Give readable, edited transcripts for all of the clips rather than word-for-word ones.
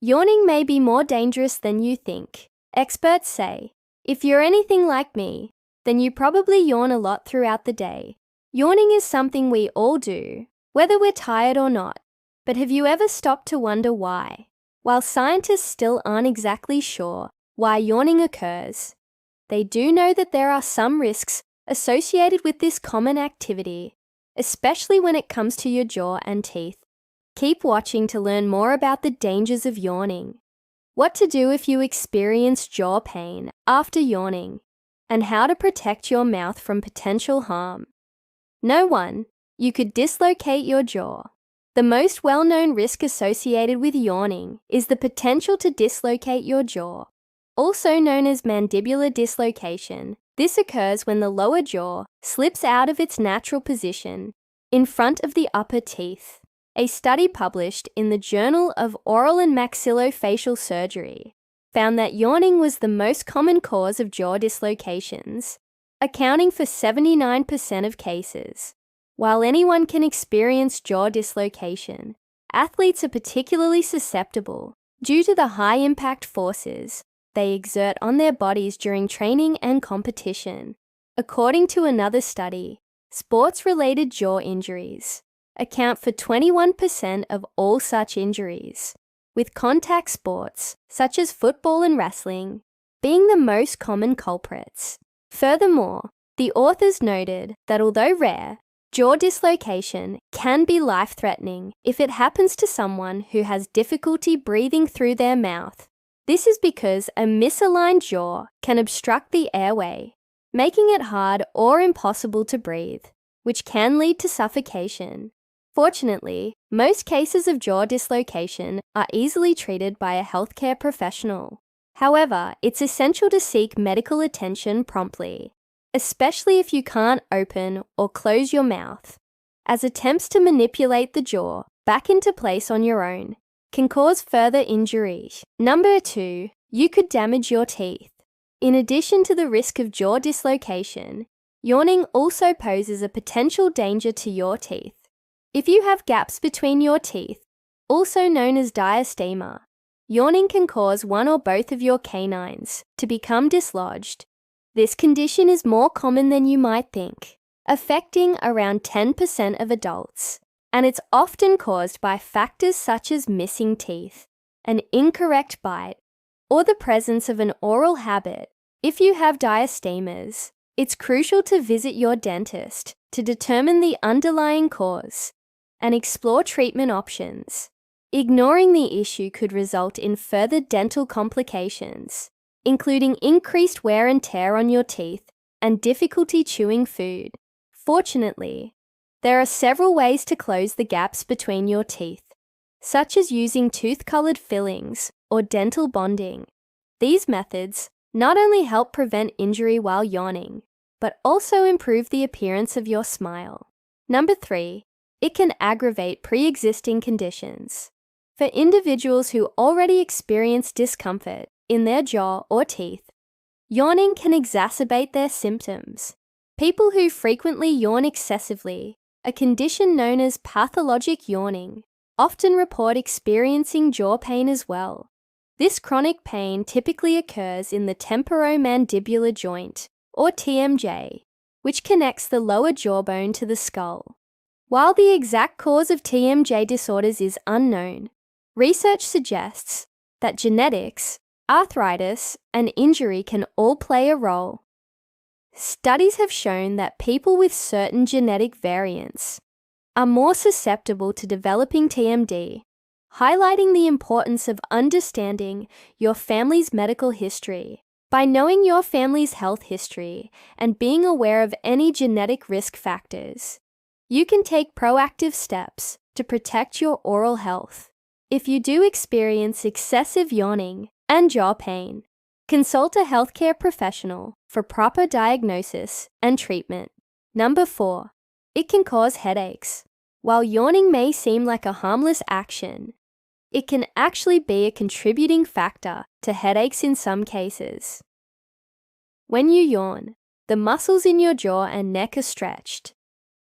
Yawning may be more dangerous than you think. Experts say, if you're anything like me, then you probably yawn a lot throughout the day. Yawning is something we all do, whether we're tired or not. But have you ever stopped to wonder why? While scientists still aren't exactly sure why yawning occurs, they do know that there are some risks associated with this common activity, especially when it comes to your jaw and teeth. Keep watching to learn more about the dangers of yawning, what to do if you experience jaw pain after yawning, and how to protect your mouth from potential harm. No one, you could dislocate your jaw. The most well-known risk associated with yawning is the potential to dislocate your jaw. Also known as mandibular dislocation, this occurs when the lower jaw slips out of its natural position in front of the upper teeth. A study published in the Journal of Oral and Maxillofacial Surgery found that yawning was the most common cause of jaw dislocations, accounting for 79% of cases. While anyone can experience jaw dislocation, athletes are particularly susceptible due to the high-impact forces they exert on their bodies during training and competition. According to another study, sports-related jaw injuries account for 21% of all such injuries, with contact sports such as football and wrestling being the most common culprits. Furthermore, the authors noted that although rare, jaw dislocation can be life-threatening if it happens to someone who has difficulty breathing through their mouth. This is because a misaligned jaw can obstruct the airway, making it hard or impossible to breathe, which can lead to suffocation. Fortunately, most cases of jaw dislocation are easily treated by a healthcare professional. However, it's essential to seek medical attention promptly, especially if you can't open or close your mouth, as attempts to manipulate the jaw back into place on your own can cause further injury. Number 2, you could damage your teeth. In addition to the risk of jaw dislocation, yawning also poses a potential danger to your teeth. If you have gaps between your teeth, also known as diastema, yawning can cause one or both of your canines to become dislodged. This condition is more common than you might think, affecting around 10% of adults, and it's often caused by factors such as missing teeth, an incorrect bite, or the presence of an oral habit. If you have diastemas, it's crucial to visit your dentist to determine the underlying cause and explore treatment options. Ignoring the issue could result in further dental complications, including increased wear and tear on your teeth and difficulty chewing food. Fortunately, there are several ways to close the gaps between your teeth, such as using tooth-colored fillings or dental bonding. These methods not only help prevent injury while yawning, but also improve the appearance of your smile. Number 3, it can aggravate pre-existing conditions. For individuals who already experience discomfort in their jaw or teeth, yawning can exacerbate their symptoms. People who frequently yawn excessively, a condition known as pathologic yawning, often report experiencing jaw pain as well. This chronic pain typically occurs in the temporomandibular joint, or TMJ, which connects the lower jawbone to the skull. While the exact cause of TMJ disorders is unknown, research suggests that genetics, arthritis, and injury can all play a role. Studies have shown that people with certain genetic variants are more susceptible to developing TMD, highlighting the importance of understanding your family's medical history. By knowing your family's health history and being aware of any genetic risk factors, you can take proactive steps to protect your oral health. If you do experience excessive yawning and jaw pain, consult a healthcare professional for proper diagnosis and treatment. Number 4, it can cause headaches. While yawning may seem like a harmless action, it can actually be a contributing factor to headaches in some cases. When you yawn, the muscles in your jaw and neck are stretched,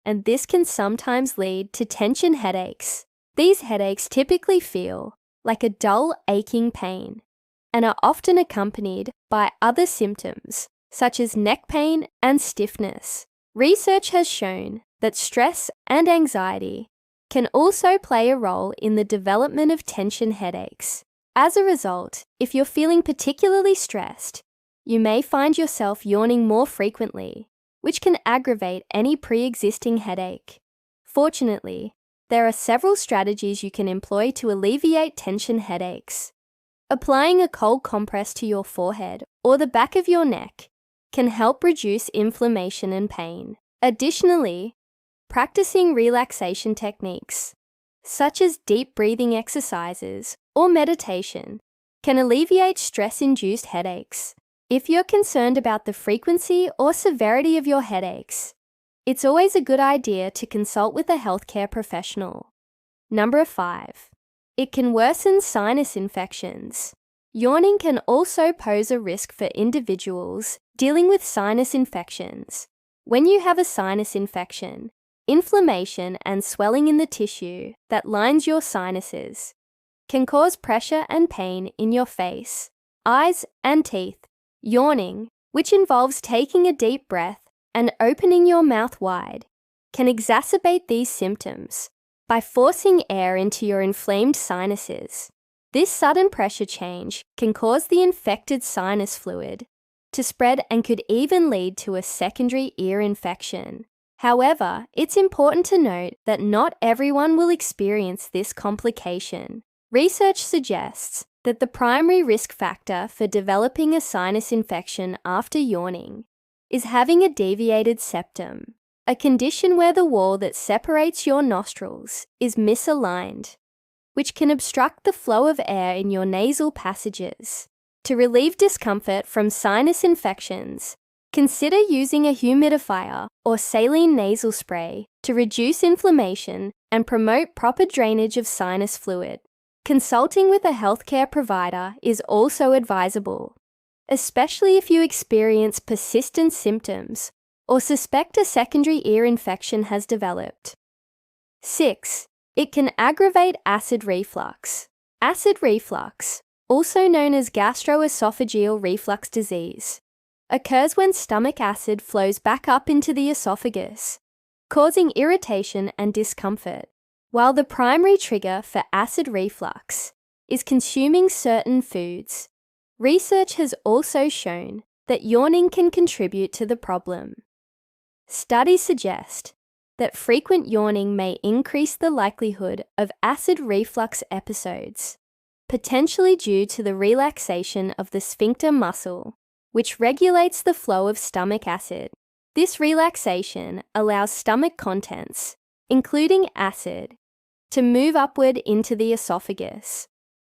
and this can sometimes lead to tension headaches. These headaches typically feel like a dull, aching pain, and are often accompanied by other symptoms, such as neck pain and stiffness. Research has shown that stress and anxiety can also play a role in the development of tension headaches. As a result, if you're feeling particularly stressed, you may find yourself yawning more frequently, which can aggravate any pre-existing headache. Fortunately, there are several strategies you can employ to alleviate tension headaches. Applying a cold compress to your forehead or the back of your neck can help reduce inflammation and pain. Additionally, practicing relaxation techniques, such as deep breathing exercises or meditation, can alleviate stress-induced headaches. If you're concerned about the frequency or severity of your headaches, it's always a good idea to consult with a healthcare professional. Number 5. It can worsen sinus infections. Yawning can also pose a risk for individuals dealing with sinus infections. When you have a sinus infection, inflammation and swelling in the tissue that lines your sinuses can cause pressure and pain in your face, eyes, and teeth. Yawning, which involves taking a deep breath and opening your mouth wide, can exacerbate these symptoms by forcing air into your inflamed sinuses. This sudden pressure change can cause the infected sinus fluid to spread and could even lead to a secondary ear infection. However, it's important to note that not everyone will experience this complication. Research suggests that the primary risk factor for developing a sinus infection after yawning is having a deviated septum, a condition where the wall that separates your nostrils is misaligned, which can obstruct the flow of air in your nasal passages. To relieve discomfort from sinus infections, consider using a humidifier or saline nasal spray to reduce inflammation and promote proper drainage of sinus fluid. Consulting with a healthcare provider is also advisable, especially if you experience persistent symptoms or suspect a secondary ear infection has developed. 6. It can aggravate acid reflux. Acid reflux, also known as gastroesophageal reflux disease, occurs when stomach acid flows back up into the esophagus, causing irritation and discomfort. While the primary trigger for acid reflux is consuming certain foods, research has also shown that yawning can contribute to the problem. Studies suggest that frequent yawning may increase the likelihood of acid reflux episodes, potentially due to the relaxation of the sphincter muscle, which regulates the flow of stomach acid. This relaxation allows stomach contents, including acid, to move upward into the esophagus,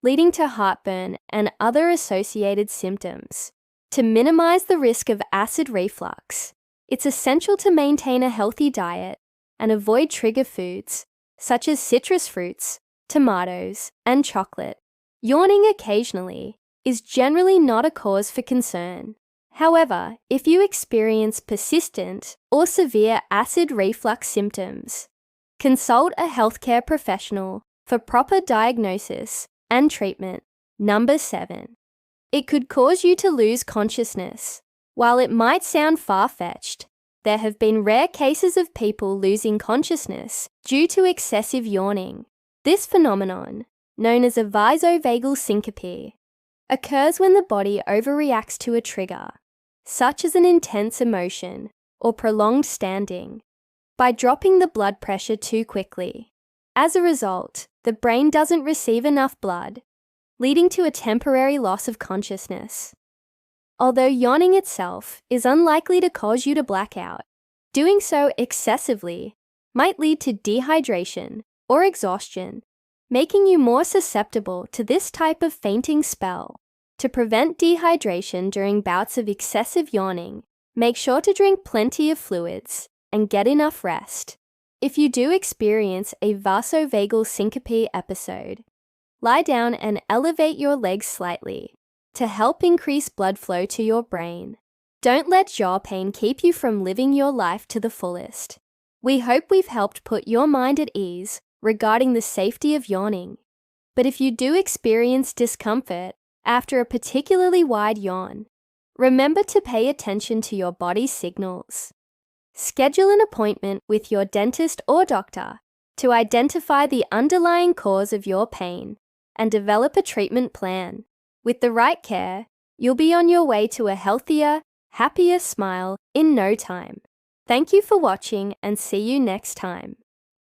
leading to heartburn and other associated symptoms. To minimize the risk of acid reflux, it's essential to maintain a healthy diet and avoid trigger foods such as citrus fruits, tomatoes, and chocolate. Yawning occasionally is generally not a cause for concern. However, if you experience persistent or severe acid reflux symptoms, consult a healthcare professional for proper diagnosis and treatment. Number 7. It could cause you to lose consciousness. While it might sound far-fetched, there have been rare cases of people losing consciousness due to excessive yawning. This phenomenon, known as a vasovagal syncope, occurs when the body overreacts to a trigger, such as an intense emotion or prolonged standing, by dropping the blood pressure too quickly. As a result, the brain doesn't receive enough blood, leading to a temporary loss of consciousness. Although yawning itself is unlikely to cause you to black out, doing so excessively might lead to dehydration or exhaustion, making you more susceptible to this type of fainting spell. To prevent dehydration during bouts of excessive yawning, make sure to drink plenty of fluids and get enough rest. If you do experience a vasovagal syncope episode, lie down and elevate your legs slightly to help increase blood flow to your brain. Don't let jaw pain keep you from living your life to the fullest. We hope we've helped put your mind at ease regarding the safety of yawning. But if you do experience discomfort after a particularly wide yawn, remember to pay attention to your body's signals. Schedule an appointment with your dentist or doctor to identify the underlying cause of your pain and develop a treatment plan. With the right care, you'll be on your way to a healthier, happier smile in no time. Thank you for watching and see you next time.